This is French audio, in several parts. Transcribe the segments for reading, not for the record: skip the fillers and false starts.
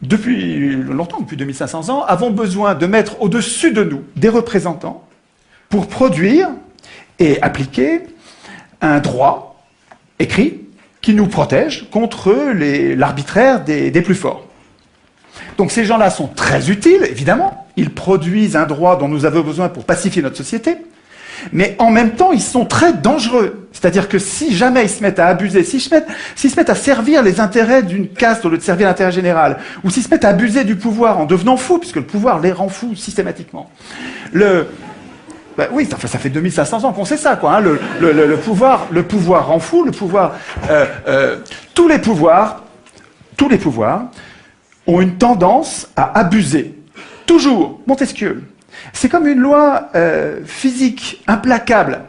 depuis longtemps, depuis 2500 ans, avons besoin de mettre au-dessus de nous des représentants pour produire et appliquer un droit écrit qui nous protège contre l'arbitraire des plus forts. Donc ces gens-là sont très utiles, évidemment. Ils produisent un droit dont nous avons besoin pour pacifier notre société. Mais en même temps, ils sont très dangereux. C'est-à-dire que si jamais ils se mettent à abuser, s'ils se mettent à servir les intérêts d'une caste au lieu de servir l'intérêt général, ou s'ils se mettent à abuser du pouvoir en devenant fous, puisque le pouvoir les rend fous systématiquement. Oui, ça fait 2500 ans qu'on sait ça, quoi. Hein. Le pouvoir rend fou, tous les pouvoirs ont une tendance à abuser. Toujours. Montesquieu. C'est comme une loi physique implacable.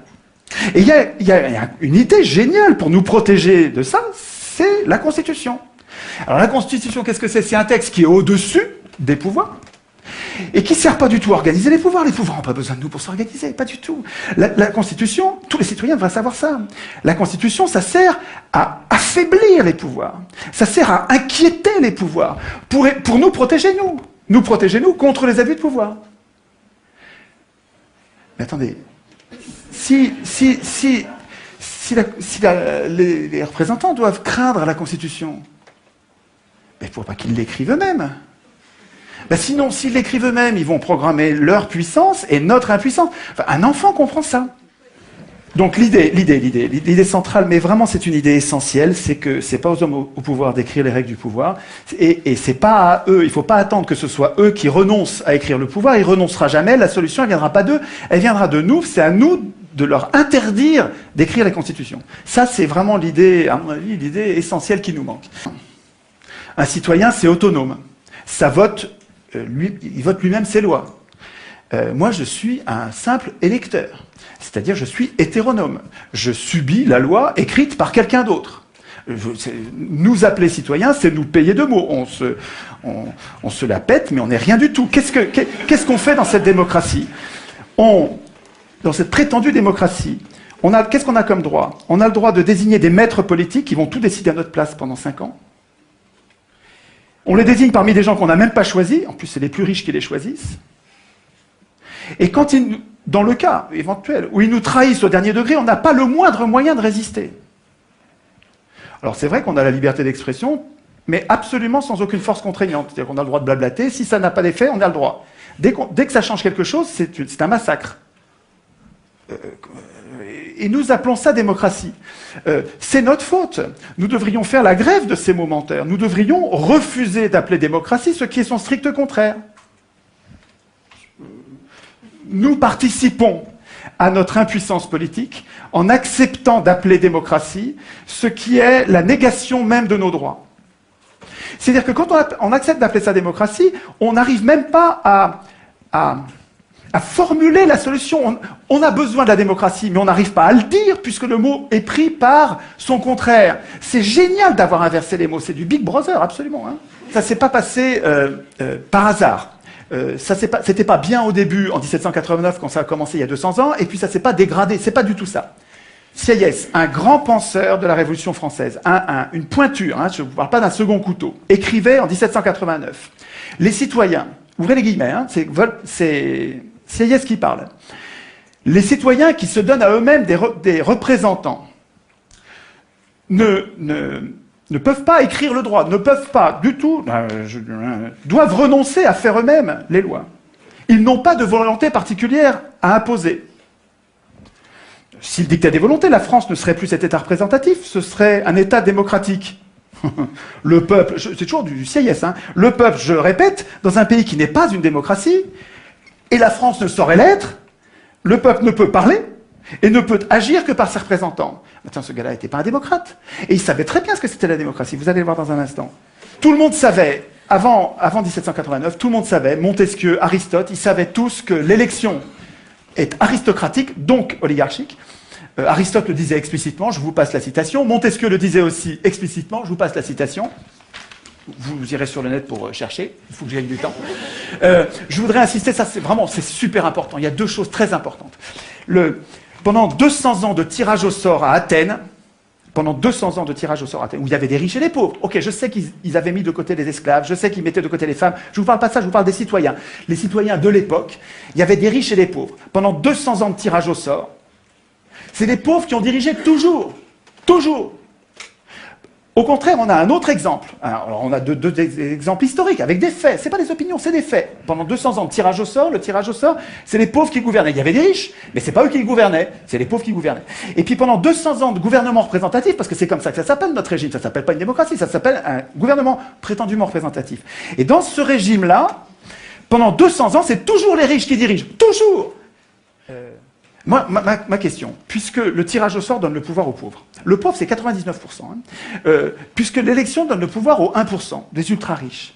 Et il y a une idée géniale pour nous protéger de ça, c'est la Constitution. Alors la Constitution, qu'est-ce que c'est? C'est un texte qui est au-dessus des pouvoirs et qui ne sert pas du tout à organiser les pouvoirs. Les pouvoirs n'ont pas besoin de nous pour s'organiser, pas du tout. La Constitution, tous les citoyens devraient savoir ça. La Constitution, ça sert à affaiblir les pouvoirs. Ça sert à inquiéter les pouvoirs pour nous protéger, nous. Nous protéger, nous, contre les abus de pouvoir. Mais attendez, si les représentants doivent craindre la Constitution, il ne faut pas qu'ils l'écrivent eux-mêmes. Sinon, s'ils l'écrivent eux-mêmes, ils vont programmer leur puissance et notre impuissance. Enfin, un enfant comprend ça. Donc l'idée centrale, mais vraiment c'est une idée essentielle, c'est que c'est pas aux hommes au pouvoir d'écrire les règles du pouvoir, et c'est pas à eux, il faut pas attendre que ce soit eux qui renoncent à écrire le pouvoir, ils renoncera jamais, la solution elle viendra pas d'eux, elle viendra de nous, c'est à nous de leur interdire d'écrire les constitutions. Ça c'est vraiment l'idée, à mon avis, l'idée essentielle qui nous manque. Un citoyen c'est autonome, ça vote, il vote lui-même ses lois. Moi je suis un simple électeur. C'est-à-dire, je suis hétéronome. Je subis la loi écrite par quelqu'un d'autre. Nous appeler citoyens, c'est nous payer de mots. On se la pète, mais on n'est rien du tout. Qu'est-ce qu'on fait dans cette démocratie? Dans cette prétendue démocratie, qu'est-ce qu'on a comme droit? On a le droit de désigner des maîtres politiques qui vont tout décider à notre place pendant 5 ans. On les désigne parmi des gens qu'on n'a même pas choisis. En plus, c'est les plus riches qui les choisissent. Et dans le cas éventuel où ils nous trahissent au dernier degré, on n'a pas le moindre moyen de résister. Alors c'est vrai qu'on a la liberté d'expression, mais absolument sans aucune force contraignante. C'est-à-dire qu'on a le droit de blablater, si ça n'a pas d'effet, on a le droit. Dès que ça change quelque chose, c'est un massacre. Et nous appelons ça démocratie. C'est notre faute. Nous devrions faire la grève de ces momentaires. Nous devrions refuser d'appeler démocratie ce qui est son strict contraire. Nous participons à notre impuissance politique en acceptant d'appeler démocratie ce qui est la négation même de nos droits. C'est-à-dire que quand on accepte d'appeler ça démocratie, on n'arrive même pas à formuler la solution. On a besoin de la démocratie, mais on n'arrive pas à le dire puisque le mot est pris par son contraire. C'est génial d'avoir inversé les mots, c'est du Big Brother, absolument. Hein. Ça ne s'est pas passé par hasard. C'était pas bien au début, en 1789, quand ça a commencé il y a 200 ans, et puis ça s'est pas dégradé, c'est pas du tout ça. Sieyès, un grand penseur de la Révolution française, une pointure, hein, je ne vous parle pas d'un second couteau, écrivait en 1789. Les citoyens, ouvrez les guillemets, hein, c'est Sieyès qui parle. Les citoyens qui se donnent à eux-mêmes des représentants ne peuvent pas écrire le droit, ne peuvent pas du tout, doivent renoncer à faire eux-mêmes les lois. Ils n'ont pas de volonté particulière à imposer. S'ils dictaient des volontés, la France ne serait plus cet État représentatif, ce serait un État démocratique. Le peuple, c'est toujours du Sieyès, hein, le peuple, je répète, dans un pays qui n'est pas une démocratie, et la France ne saurait l'être, le peuple ne peut parler, et ne peut agir que par ses représentants. Attends, ce gars-là n'était pas un démocrate. Et il savait très bien ce que c'était la démocratie. Vous allez le voir dans un instant. Tout le monde savait, avant 1789, tout le monde savait, Montesquieu, Aristote, ils savaient tous que l'élection est aristocratique, donc oligarchique. Aristote le disait explicitement, je vous passe la citation. Montesquieu le disait aussi explicitement, je vous passe la citation. Vous irez sur le net pour chercher, il faut que j'aille du temps. Je voudrais insister, ça c'est super important. Il y a 2 choses très importantes. Pendant 200 ans de tirage au sort à Athènes, pendant 200 ans de tirage au sort, où il y avait des riches et des pauvres. Ok, je sais qu'ils avaient mis de côté les esclaves, je sais qu'ils mettaient de côté les femmes. Je ne vous parle pas de ça, je vous parle des citoyens. Les citoyens de l'époque, il y avait des riches et des pauvres. Pendant 200 ans de tirage au sort, c'est les pauvres qui ont dirigé toujours. Toujours. Au contraire, on a un autre exemple. Alors, on a deux exemples historiques, avec des faits. Ce n'est pas des opinions, c'est des faits. Pendant 200 ans de tirage au sort, le tirage au sort, c'est les pauvres qui gouvernaient. Il y avait des riches, mais ce n'est pas eux qui gouvernaient, c'est les pauvres qui gouvernaient. Et puis pendant 200 ans de gouvernement représentatif, parce que c'est comme ça que ça s'appelle notre régime, ça ne s'appelle pas une démocratie, ça s'appelle un gouvernement prétendument représentatif. Et dans ce régime-là, pendant 200 ans, c'est toujours les riches qui dirigent. Toujours. Moi, ma question, puisque le tirage au sort donne le pouvoir aux pauvres, le pauvre c'est 99%, puisque l'élection donne le pouvoir aux 1%, des ultra-riches,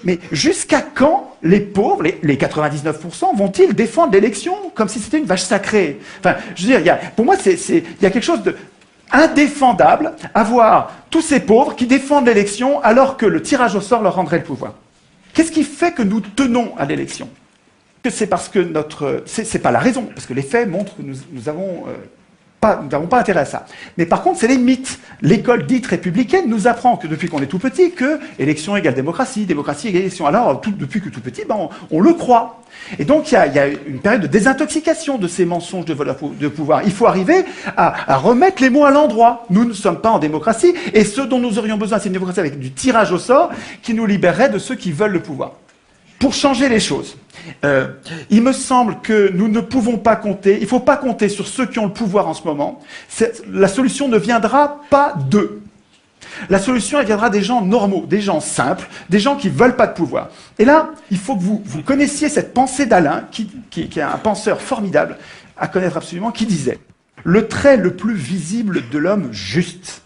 mais jusqu'à quand les pauvres, les 99%, vont-ils défendre l'élection comme si c'était une vache sacrée? Enfin, je veux dire, pour moi, il y a quelque chose de indéfendable à voir tous ces pauvres qui défendent l'élection alors que le tirage au sort leur rendrait le pouvoir. Qu'est-ce qui fait que nous tenons à l'élection? Que c'est parce que c'est pas la raison, parce que les faits montrent que nous n'avons pas intérêt à ça. Mais par contre, c'est les mythes. L'école dite républicaine nous apprend que depuis qu'on est tout petit, que élection égale démocratie, démocratie égale élection. Alors, depuis que tout petit, on le croit. Et donc, il y a une période de désintoxication de ces mensonges de pouvoir. Il faut arriver à remettre les mots à l'endroit. Nous ne sommes pas en démocratie, et ce dont nous aurions besoin, c'est une démocratie avec du tirage au sort qui nous libérerait de ceux qui veulent le pouvoir. Pour changer les choses, il me semble que nous ne pouvons pas compter, il ne faut pas compter sur ceux qui ont le pouvoir en ce moment. La solution ne viendra pas d'eux. La solution, elle viendra des gens normaux, des gens simples, des gens qui ne veulent pas de pouvoir. Et là, il faut que vous connaissiez cette pensée d'Alain, qui est un penseur formidable, à connaître absolument, qui disait « Le trait le plus visible de l'homme juste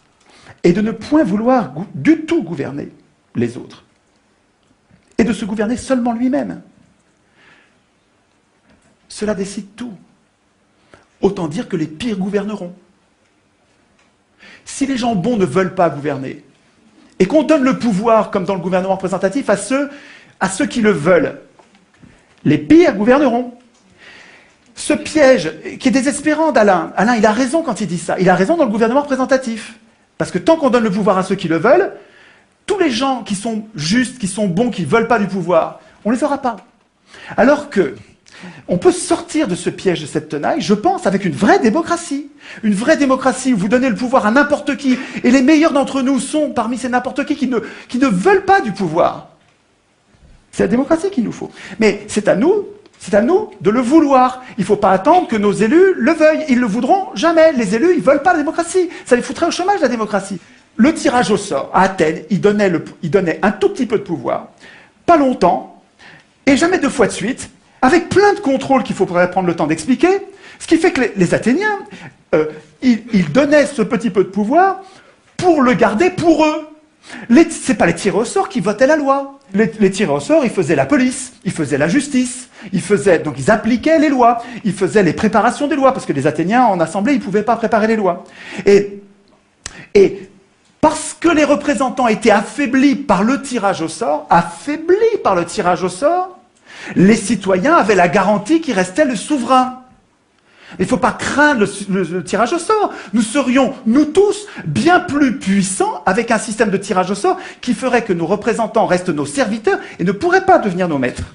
est de ne point vouloir du tout gouverner les autres. Et de se gouverner seulement lui-même. Cela décide tout. Autant dire que les pires gouverneront. Si les gens bons ne veulent pas gouverner, et qu'on donne le pouvoir, comme dans le gouvernement représentatif, à ceux qui le veulent, les pires gouverneront. Ce piège, qui est désespérant d'Alain, Alain, il a raison quand il dit ça, il a raison dans le gouvernement représentatif. Parce que tant qu'on donne le pouvoir à ceux qui le veulent, tous les gens qui sont justes, qui sont bons, qui ne veulent pas du pouvoir, on ne les aura pas. Alors que on peut sortir de ce piège, de cette tenaille, je pense, avec une vraie démocratie. Une vraie démocratie où vous donnez le pouvoir à n'importe qui, et les meilleurs d'entre nous sont parmi ces n'importe qui ne veulent pas du pouvoir. C'est la démocratie qu'il nous faut. Mais c'est à nous de le vouloir. Il ne faut pas attendre que nos élus le veuillent. Ils ne le voudront jamais. Les élus, ils ne veulent pas la démocratie. Ça les foutrait au chômage, la démocratie. Le tirage au sort, à Athènes, il donnait un tout petit peu de pouvoir, pas longtemps, et jamais 2 fois de suite, avec plein de contrôles qu'il faudrait prendre le temps d'expliquer, ce qui fait que les Athéniens, ils donnaient ce petit peu de pouvoir pour le garder pour eux. Ce n'est pas les tirés au sort qui votaient la loi. Les tirés au sort, ils faisaient la police, ils faisaient la justice, donc ils appliquaient les lois, ils faisaient les préparations des lois, parce que les Athéniens, en assemblée, ils ne pouvaient pas préparer les lois. Et parce que les représentants étaient affaiblis par le tirage au sort, les citoyens avaient la garantie qu'il restait le souverain. Il ne faut pas craindre le tirage au sort. Nous serions, nous tous, bien plus puissants avec un système de tirage au sort qui ferait que nos représentants restent nos serviteurs et ne pourraient pas devenir nos maîtres.